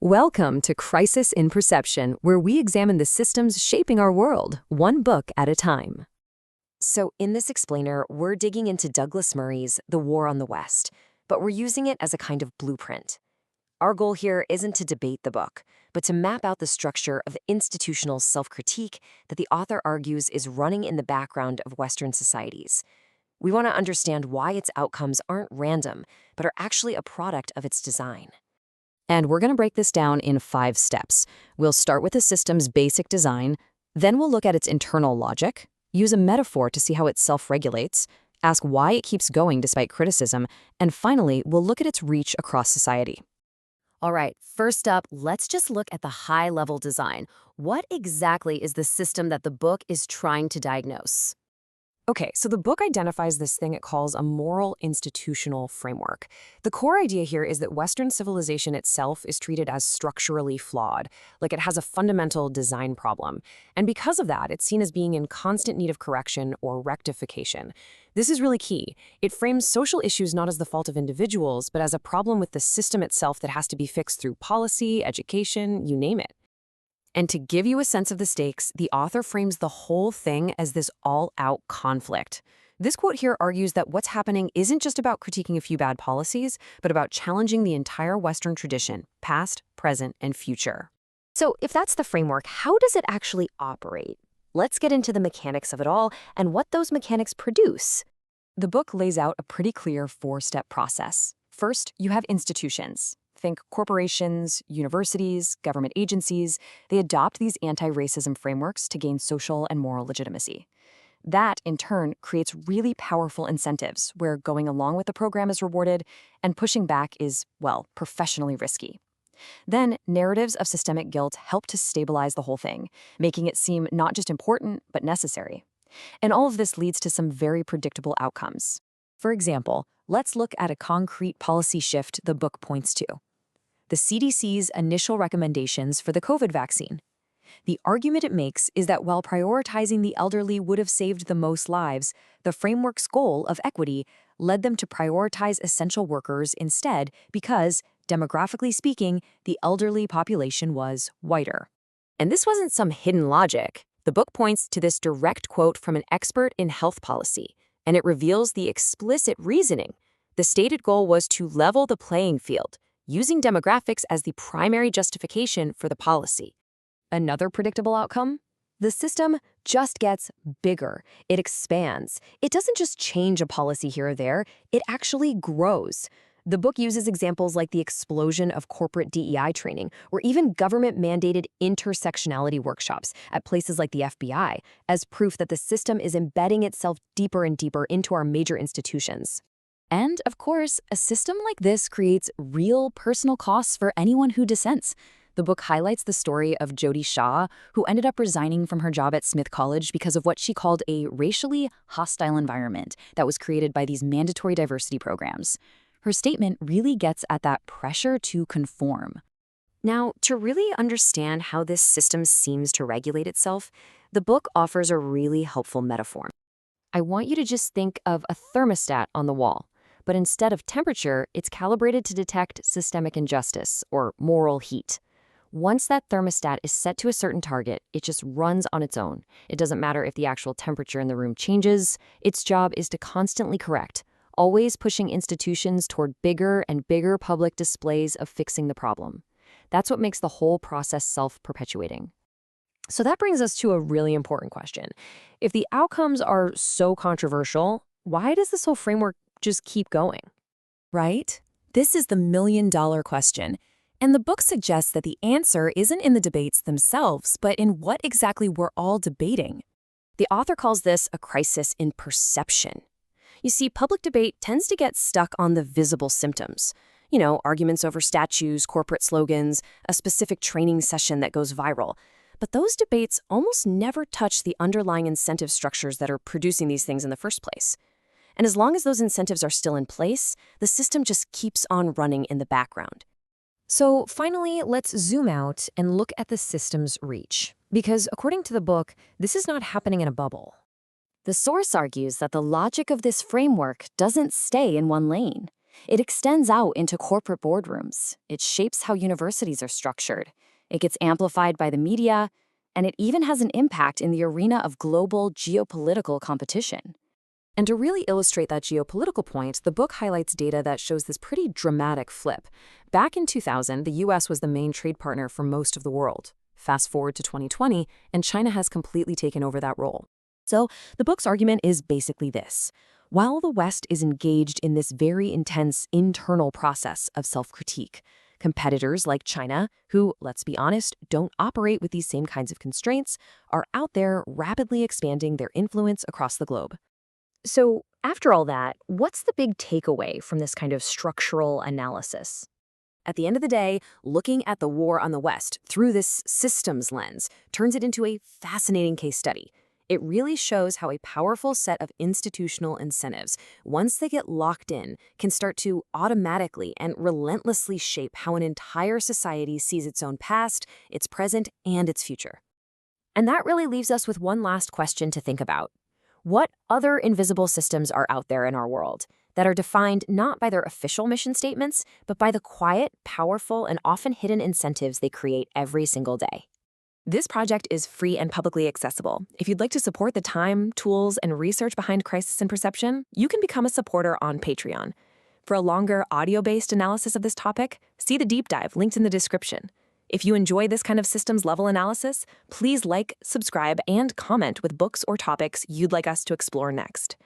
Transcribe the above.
Welcome to Crisis in Perception, where we examine the systems shaping our world, one book at a time. So in this explainer, we're digging into Douglas Murray's The War on the West, but we're using it as a kind of blueprint. Our goal here isn't to debate the book, but to map out the structure of institutional self-critique that the author argues is running in the background of Western societies. We want to understand why its outcomes aren't random, but are actually a product of its design. And we're going to break this down in 5 steps. We'll start with the system's basic design, then we'll look at its internal logic, use a metaphor to see how it self-regulates, ask why it keeps going despite criticism, and finally, we'll look at its reach across society. All right, first up, let's just look at the high-level design. What exactly is the system that the book is trying to diagnose? Okay, so the book identifies this thing it calls a moral institutional framework. The core idea here is that Western civilization itself is treated as structurally flawed, like it has a fundamental design problem. And because of that, it's seen as being in constant need of correction or rectification. This is really key. It frames social issues not as the fault of individuals, but as a problem with the system itself that has to be fixed through policy, education, you name it. And to give you a sense of the stakes, the author frames the whole thing as this all-out conflict. This quote here argues that what's happening isn't just about critiquing a few bad policies, but about challenging the entire Western tradition, past, present, and future. So if that's the framework, how does it actually operate? Let's get into the mechanics of it all and what those mechanics produce. The book lays out a pretty clear 4-step process. First, you have institutions. Think corporations, universities, government agencies. They adopt these anti-racism frameworks to gain social and moral legitimacy. That, in turn, creates really powerful incentives where going along with the program is rewarded and pushing back is, well, professionally risky. Then, narratives of systemic guilt help to stabilize the whole thing, making it seem not just important, but necessary. And all of this leads to some very predictable outcomes. For example, let's look at a concrete policy shift the book points to. The CDC's initial recommendations for the COVID vaccine. The argument it makes is that while prioritizing the elderly would have saved the most lives, the framework's goal of equity led them to prioritize essential workers instead because, demographically speaking, the elderly population was whiter. And this wasn't some hidden logic. The book points to this direct quote from an expert in health policy, and it reveals the explicit reasoning. The stated goal was to level the playing field, using demographics as the primary justification for the policy. Another predictable outcome? The system just gets bigger. It expands. It doesn't just change a policy here or there, it actually grows. The book uses examples like the explosion of corporate DEI training, or even government-mandated intersectionality workshops at places like the FBI, as proof that the system is embedding itself deeper and deeper into our major institutions. And, of course, a system like this creates real personal costs for anyone who dissents. The book highlights the story of Jodi Shaw, who ended up resigning from her job at Smith College because of what she called a racially hostile environment that was created by these mandatory diversity programs. Her statement really gets at that pressure to conform. Now, to really understand how this system seems to regulate itself, the book offers a really helpful metaphor. I want you to just think of a thermostat on the wall. But instead of temperature, it's calibrated to detect systemic injustice, or moral heat. Once that thermostat is set to a certain target, it just runs on its own. It doesn't matter if the actual temperature in the room changes. Its job is to constantly correct, always pushing institutions toward bigger and bigger public displays of fixing the problem. That's what makes the whole process self-perpetuating. So that brings us to a really important question. If the outcomes are so controversial, why does this whole framework just keep going? Right? This is the million-dollar question. And the book suggests that the answer isn't in the debates themselves, but in what exactly we're all debating. The author calls this a crisis in perception. You see, public debate tends to get stuck on the visible symptoms. You know, arguments over statues, corporate slogans, a specific training session that goes viral. But those debates almost never touch the underlying incentive structures that are producing these things in the first place. And as long as those incentives are still in place, the system just keeps on running in the background. So finally, let's zoom out and look at the system's reach. Because according to the book, this is not happening in a bubble. The source argues that the logic of this framework doesn't stay in one lane. It extends out into corporate boardrooms. It shapes how universities are structured. It gets amplified by the media, and it even has an impact in the arena of global geopolitical competition. And to really illustrate that geopolitical point, the book highlights data that shows this pretty dramatic flip. Back in 2000, the US was the main trade partner for most of the world. Fast forward to 2020, and China has completely taken over that role. So the book's argument is basically this. While the West is engaged in this very intense internal process of self-critique, competitors like China, who, let's be honest, don't operate with these same kinds of constraints, are out there rapidly expanding their influence across the globe. So, after all that, what's the big takeaway from this kind of structural analysis? At the end of the day, looking at the war on the West through this systems lens turns it into a fascinating case study. It really shows how a powerful set of institutional incentives, once they get locked in, can start to automatically and relentlessly shape how an entire society sees its own past, its present, and its future. And that really leaves us with one last question to think about. What other invisible systems are out there in our world that are defined not by their official mission statements, but by the quiet, powerful, and often hidden incentives they create every single day? This project is free and publicly accessible. If you'd like to support the time, tools, and research behind Crisis in Perception, you can become a supporter on Patreon. For a longer audio-based analysis of this topic, see the deep dive linked in the description. If you enjoy this kind of systems-level analysis, please like, subscribe, and comment with books or topics you'd like us to explore next.